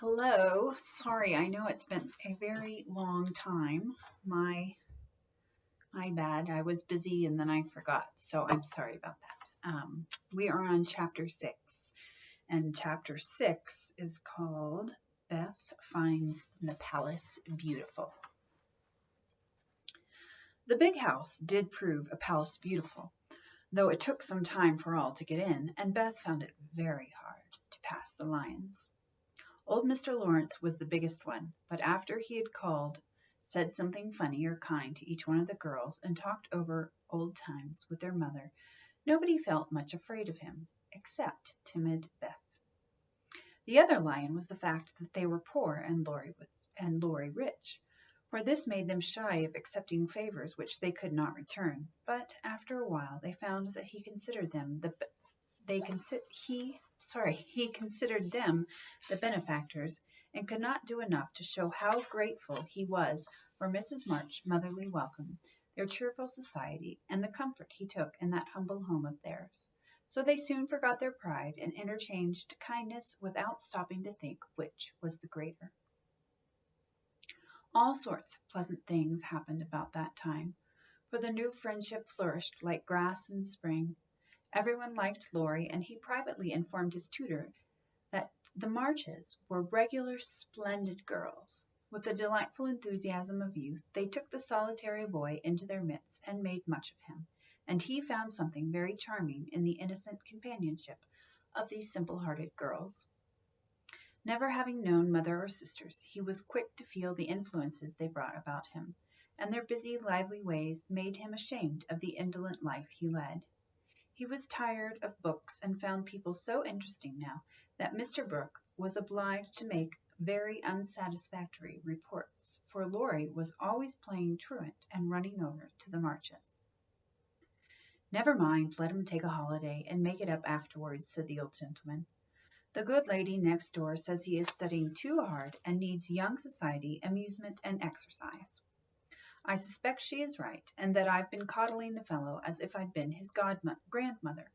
Hello. Sorry, I know it's been a very long time. My my bad. I was busy and then I forgot. So I'm sorry about that. We are on chapter 6, and chapter 6 is called Beth Finds the Palace Beautiful. The big house did prove a palace beautiful, though it took some time for all to get in, and Beth found it very hard to pass the lions. Old Mr. Lawrence was the biggest one, but after he had called, said something funny or kind to each one of the girls, and talked over old times with their mother, nobody felt much afraid of him, except timid Beth. The other lion was the fact that they were poor and Laurie rich, for this made them shy of accepting favors which they could not return. But after a while they found that he considered them the benefactors, and could not do enough to show how grateful he was for Mrs. March's motherly welcome, their cheerful society, and the comfort he took in that humble home of theirs. So they soon forgot their pride and interchanged kindness without stopping to think which was the greater. All sorts of pleasant things happened about that time, for the new friendship flourished like grass in spring. Everyone liked Laurie, and he privately informed his tutor that the Marches were regular splendid girls. With the delightful enthusiasm of youth, they took the solitary boy into their midst and made much of him, and he found something very charming in the innocent companionship of these simple-hearted girls. Never having known mother or sisters, he was quick to feel the influences they brought about him, and their busy, lively ways made him ashamed of the indolent life he led. He was tired of books, and found people so interesting now that Mr. Brooke was obliged to make very unsatisfactory reports, for Laurie was always playing truant and running over to the Marches. "Never mind, let him take a holiday, and make it up afterwards," said the old gentleman. "The good lady next door says he is studying too hard, and needs young society, amusement, and exercise. I suspect she is right, and that I've been coddling the fellow as if I'd been his grandmother.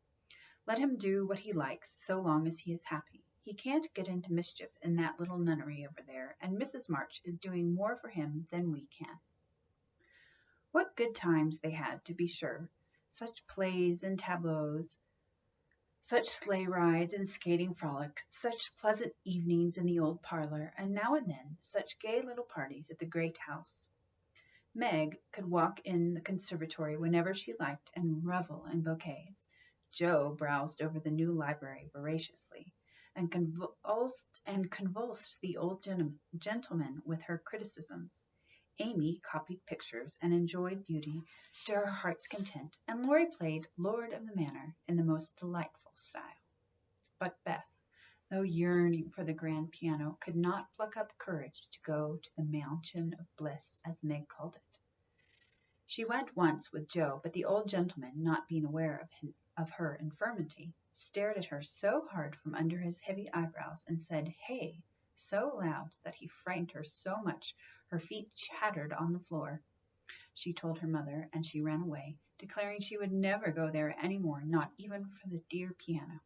Let him do what he likes, so long as he is happy. He can't get into mischief in that little nunnery over there, and Mrs. March is doing more for him than we can." What good times they had, to be sure! Such plays and tableaux, such sleigh rides and skating frolics, such pleasant evenings in the old parlor, and now and then such gay little parties at the great house. Meg could walk in the conservatory whenever she liked and revel in bouquets. Jo browsed over the new library voraciously, and convulsed the old gentleman with her criticisms. Amy copied pictures and enjoyed beauty to her heart's content, and Laurie played lord of the manor in the most delightful style. But Beth, though yearning for the grand piano, could not pluck up courage to go to the mansion of bliss, as Meg called it. She went once with Jo, but the old gentleman, not being aware of her infirmity, stared at her so hard from under his heavy eyebrows, and said "Hey" so loud that he frightened her so much her feet chattered on the floor. She told her mother, and she ran away, declaring she would never go there any more, not even for the dear piano.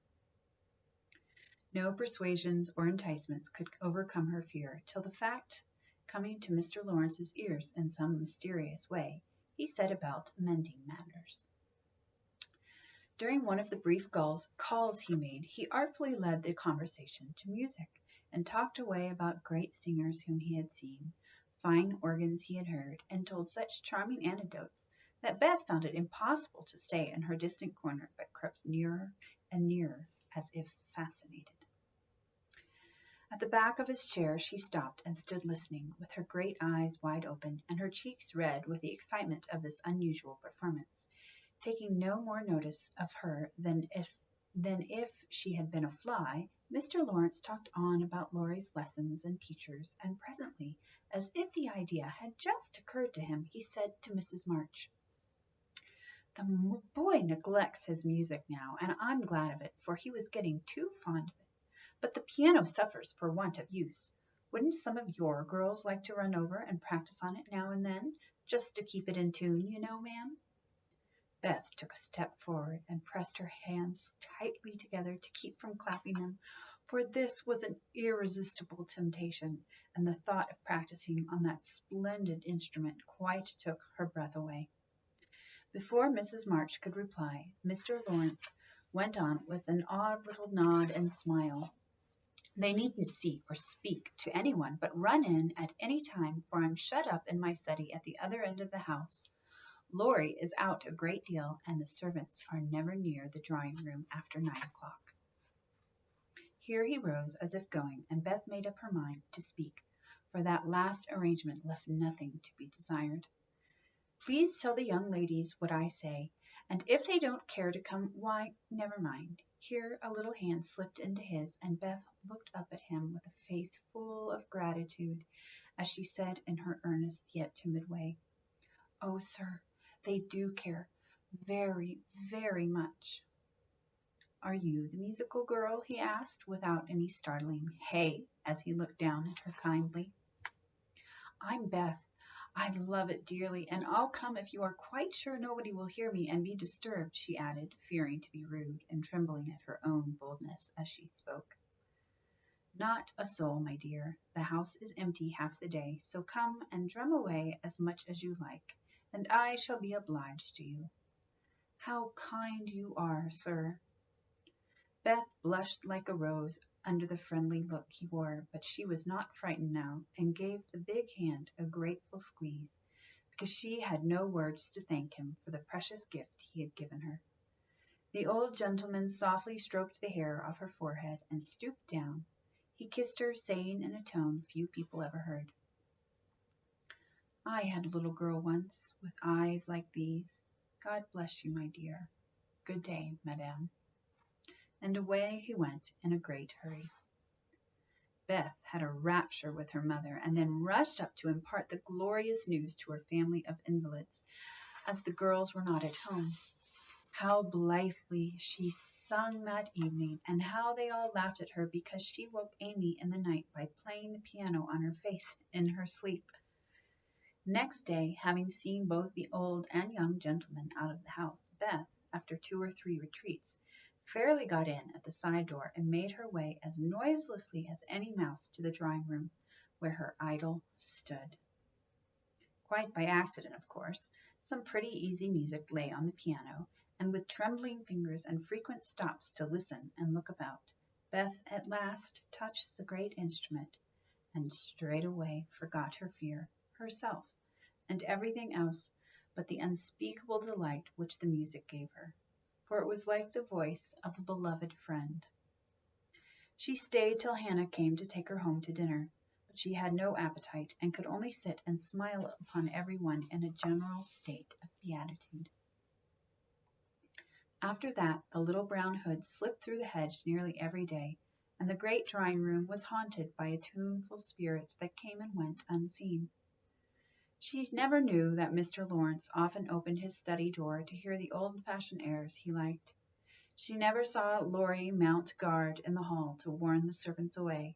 No persuasions or enticements could overcome her fear, till the fact coming to Mr. Lawrence's ears in some mysterious way, he set about mending matters. During one of the brief calls he made, he artfully led the conversation to music, and talked away about great singers whom he had seen, fine organs he had heard, and told such charming anecdotes that Beth found it impossible to stay in her distant corner, but crept nearer and nearer, as if fascinated. At the back of his chair she stopped and stood listening, with her great eyes wide open, and her cheeks red with the excitement of this unusual performance, taking no more notice of her than if she had been a fly. Mr. Lawrence talked on about Laurie's lessons and teachers, and presently, as if the idea had just occurred to him, he said to Mrs. March, "The boy neglects his music now, and I'm glad of it, for he was getting too fond of it. But the piano suffers for want of use. Wouldn't some of your girls like to run over and practice on it now and then, just to keep it in tune, you know, ma'am?" Beth took a step forward and pressed her hands tightly together to keep from clapping them, for this was an irresistible temptation, and the thought of practicing on that splendid instrument quite took her breath away. Before Mrs. March could reply, Mr. Lawrence went on with an odd little nod and smile. They needn't see or speak to anyone, but run in at any time, for I'm shut up in my study at the other end of the house. Laurie is out a great deal, and the servants are never near the drawing room after 9 o'clock. Here he rose as if going, and Beth made up her mind to speak, for that last arrangement left nothing to be desired. Please tell the young ladies what I say, and if they don't care to come, why, never mind. Here a little hand slipped into his, and Beth looked up at him with a face full of gratitude as she said in her earnest yet timid way, "Oh, sir, they do care very, very much." "Are you the musical girl?" he asked, without any startling "hey" as he looked down at her kindly. "I'm Beth. I love it dearly, and I'll come if you are quite sure nobody will hear me and be disturbed," she added, fearing to be rude, and trembling at her own boldness as she spoke. "Not a soul, my dear. The house is empty half the day, so come and drum away as much as you like, and I shall be obliged to you." "How kind you are, sir." Beth blushed like a rose under the friendly look he wore, but she was not frightened now, and gave the big hand a grateful squeeze, because she had no words to thank him for the precious gift he had given her. The old gentleman softly stroked the hair off her forehead and stooped down. He kissed her, saying in a tone few people ever heard, "I had a little girl once, with eyes like these. God bless you, my dear. Good day, madame." And away he went in a great hurry. Beth had a rapture with her mother, and then rushed up to impart the glorious news to her family of invalids, as the girls were not at home. How blithely she sung that evening, and how they all laughed at her because she woke Amy in the night by playing the piano on her face in her sleep. Next day, having seen both the old and young gentlemen out of the house, Beth, after 2 or 3 retreats, fairly got in at the side door and made her way as noiselessly as any mouse to the drawing-room, where her idol stood. Quite by accident, of course, some pretty easy music lay on the piano, and with trembling fingers and frequent stops to listen and look about, Beth at last touched the great instrument, and straightway forgot her fear, herself, and everything else but the unspeakable delight which the music gave her, for it was like the voice of a beloved friend. She stayed till Hannah came to take her home to dinner, but she had no appetite, and could only sit and smile upon every one in a general state of beatitude. After that, the little brown hood slipped through the hedge nearly every day, and the great drawing-room was haunted by a tuneful spirit that came and went unseen. She never knew that Mr. Lawrence often opened his study door to hear the old-fashioned airs he liked. She never saw Laurie mount guard in the hall to warn the servants away.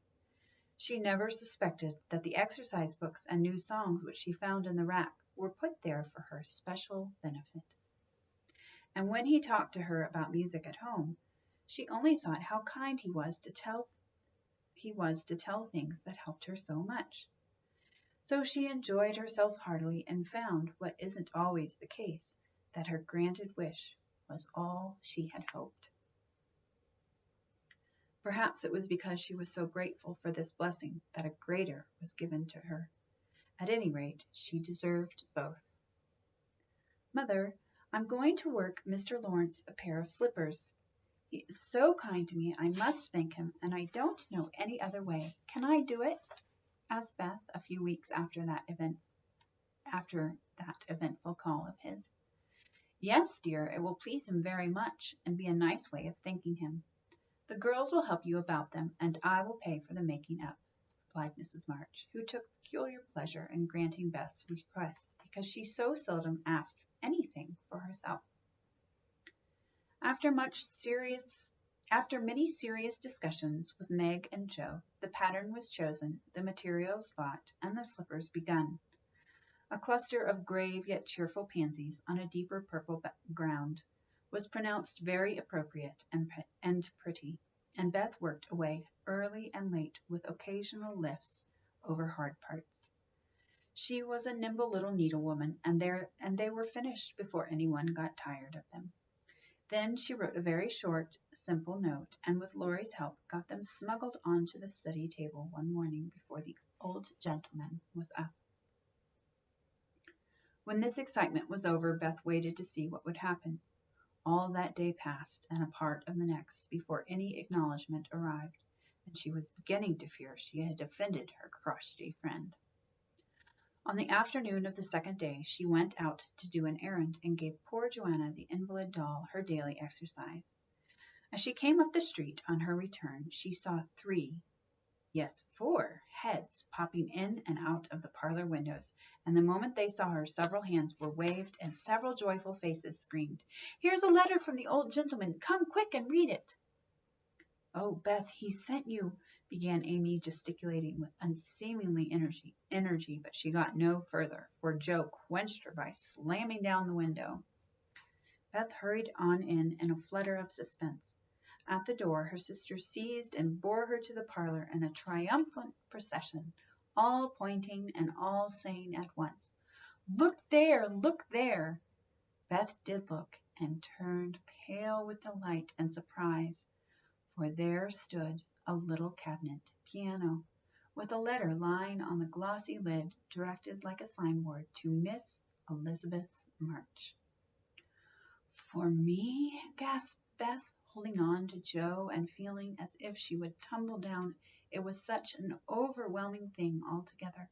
She never suspected that the exercise books and new songs which she found in the rack were put there for her special benefit. And when he talked to her about music at home, she only thought how kind he was to tell things that helped her so much. So she enjoyed herself heartily, and found, what isn't always the case, that her granted wish was all she had hoped. Perhaps it was because she was so grateful for this blessing that a greater was given to her. At any rate, she deserved both. "Mother, I'm going to work Mr. Lawrence a pair of slippers. He is so kind to me, I must thank him, and I don't know any other way. Can I do it?" asked Beth a few weeks after that eventful call of his. "Yes, dear, it will please him very much, and be a nice way of thanking him. The girls will help you about them, and I will pay for the making up," replied Mrs. March, who took peculiar pleasure in granting Beth's request, because she so seldom asked anything for herself. After many serious discussions with Meg and Joe, the pattern was chosen, the materials bought, and the slippers begun. A cluster of grave yet cheerful pansies on a deeper purple ground was pronounced very appropriate and pretty. and Beth worked away early and late with occasional lifts over hard parts. She was a nimble little needlewoman, and they were finished before anyone got tired of them. Then she wrote a very short, simple note, and with Laurie's help got them smuggled onto the study table one morning before the old gentleman was up. When this excitement was over, Beth waited to see what would happen. All that day passed, and a part of the next, before any acknowledgment arrived, and she was beginning to fear she had offended her crotchety friend. On the afternoon of the second day, she went out to do an errand and gave poor Joanna, the invalid doll, her daily exercise. As she came up the street on her return, she saw 4 heads popping in and out of the parlor windows, and the moment they saw her, several hands were waved and several joyful faces screamed, "Here's a letter from the old gentleman. Come quick and read it." "Oh, Beth, he sent you," began Amy, gesticulating with unseemly energy, but she got no further, for Joe quenched her by slamming down the window. Beth hurried on in a flutter of suspense. At the door, her sister seized and bore her to the parlor in a triumphant procession, all pointing and all saying at once, "Look there! Look there!" Beth did look, and turned pale with delight and surprise, for there stood a little cabinet piano, with a letter lying on the glossy lid, directed like a signboard to Miss Elizabeth March. "For me?" gasped Beth, holding on to Joe and feeling as if she would tumble down. It was such an overwhelming thing altogether.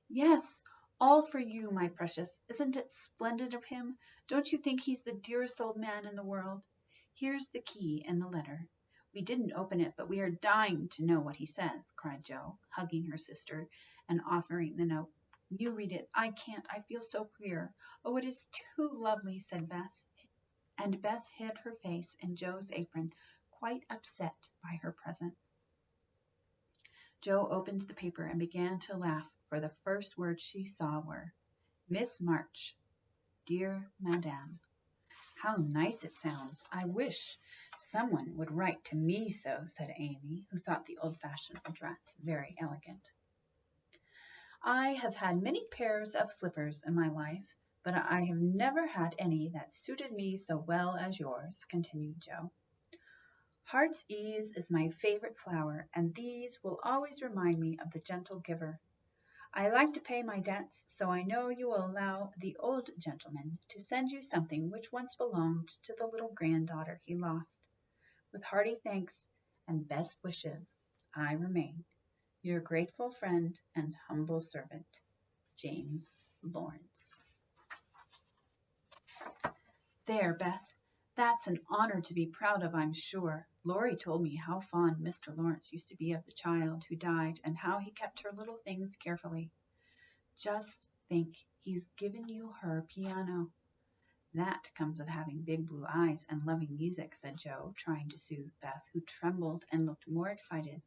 "Yes, all for you, my precious. Isn't it splendid of him? Don't you think he's the dearest old man in the world? Here's the key in the letter. We didn't open it, but we are dying to know what he says," cried Joe, hugging her sister and offering the note. "You read it. I can't. I feel so queer." "Oh, it is too lovely," said Beth. And Beth hid her face in Joe's apron, quite upset by her present. Joe opened the paper and began to laugh, for the first words she saw were, "Miss March, dear Madame." "How nice it sounds. I wish someone would write to me so," said Amy, who thought the old-fashioned address very elegant. "I have had many pairs of slippers in my life, but I have never had any that suited me so well as yours," continued Joe. "Heart's ease is my favorite flower, and these will always remind me of the gentle giver. I like to pay my debts, so I know you will allow the old gentleman to send you something which once belonged to the little granddaughter he lost. With hearty thanks and best wishes, I remain your grateful friend and humble servant, James Lawrence." "There, Beth, that's an honor to be proud of, I'm sure. Laurie told me how fond Mr. Lawrence used to be of the child who died, and how he kept her little things carefully. Just think, he's given you her piano." "That comes of having big blue eyes and loving music," said Joe, trying to soothe Beth, who trembled and looked more excited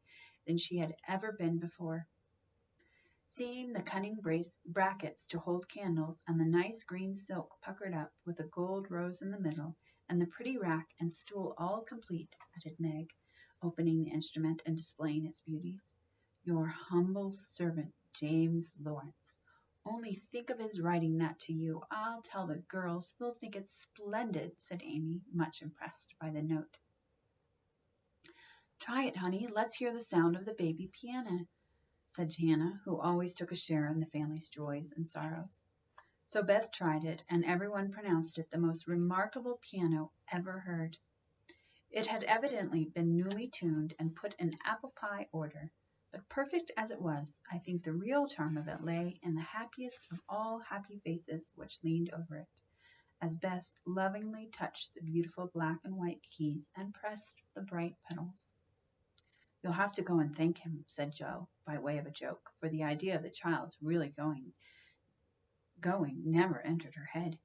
than she had ever been before. Seeing the cunning brackets to hold candles, and the nice green silk puckered up with a gold rose in the middle, and the pretty rack and stool all complete, added Meg, opening the instrument and displaying its beauties. "Your humble servant, James Lawrence. Only think of his writing that to you. I'll tell the girls. They'll think it's splendid," said Amy, much impressed by the note. "Try it, honey. Let's hear the sound of the baby piano," said Hannah, who always took a share in the family's joys and sorrows. So Beth tried it, and everyone pronounced it the most remarkable piano ever heard. It had evidently been newly tuned and put in apple pie order, but perfect as it was, I think the real charm of it lay in the happiest of all happy faces which leaned over it, as Beth lovingly touched the beautiful black and white keys and pressed the bright pedals. "You'll have to go and thank him," said Joe, by way of a joke, for the idea of the child's really going never entered her head.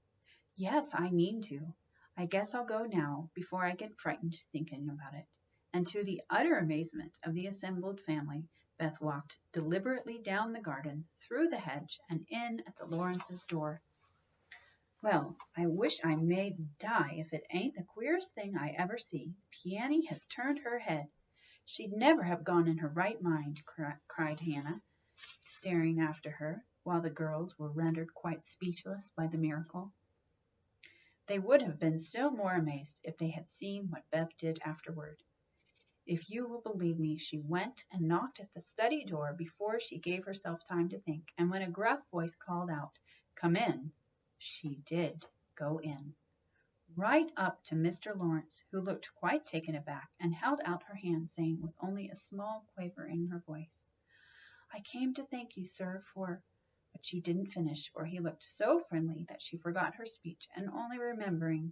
"Yes, I mean to. I guess I'll go now, before I get frightened thinking about it." And to the utter amazement of the assembled family, Beth walked deliberately down the garden, through the hedge, and in at the Lawrences' door. Well, I wish I may die if it ain't the queerest thing I ever see. Peony has turned her head. She'd never have gone in her right mind, cried Hannah, staring after her, while the girls were rendered quite speechless by the miracle. They would have been still more amazed if they had seen what Beth did afterward. If you will believe me, she went and knocked at the study door before she gave herself time to think, and when a gruff voice called out, "Come in," she did go in, right up to Mr. Lawrence, who looked quite taken aback, and held out her hand, saying with only a small quaver in her voice, "I came to thank you, sir, for—" But she didn't finish, for he looked so friendly that she forgot her speech, and only remembering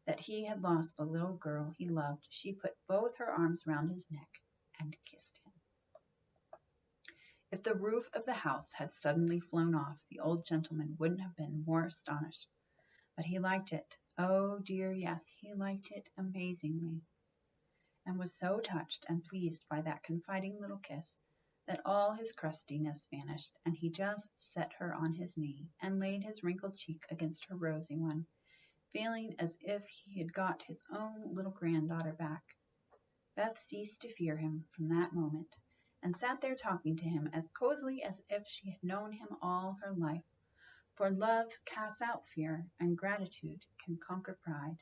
that he had lost the little girl he loved, she put both her arms round his neck and kissed him. If the roof of the house had suddenly flown off, the old gentleman wouldn't have been more astonished. But he liked it. Oh dear, yes, he liked it amazingly, and was so touched and pleased by that confiding little kiss that all his crustiness vanished, and he just set her on his knee and laid his wrinkled cheek against her rosy one, feeling as if he had got his own little granddaughter back. Beth ceased to fear him from that moment, and sat there talking to him as cozily as if she had known him all her life, for love casts out fear, and gratitude can conquer pride.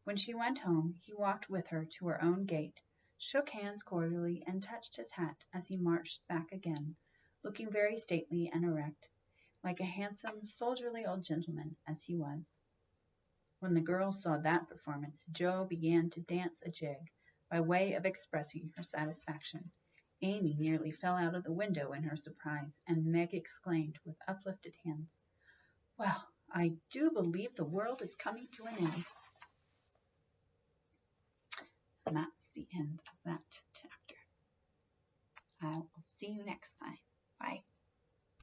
When she went home, he walked with her to her own gate, shook hands cordially, and touched his hat as he marched back again, looking very stately and erect, like a handsome, soldierly old gentleman as he was. When the girls saw that performance, Jo began to dance a jig, by way of expressing her satisfaction. Amy nearly fell out of the window in her surprise, and Meg exclaimed with uplifted hands, "Well, I do believe the world is coming to an end." And that's the end of that chapter. I will see you next time.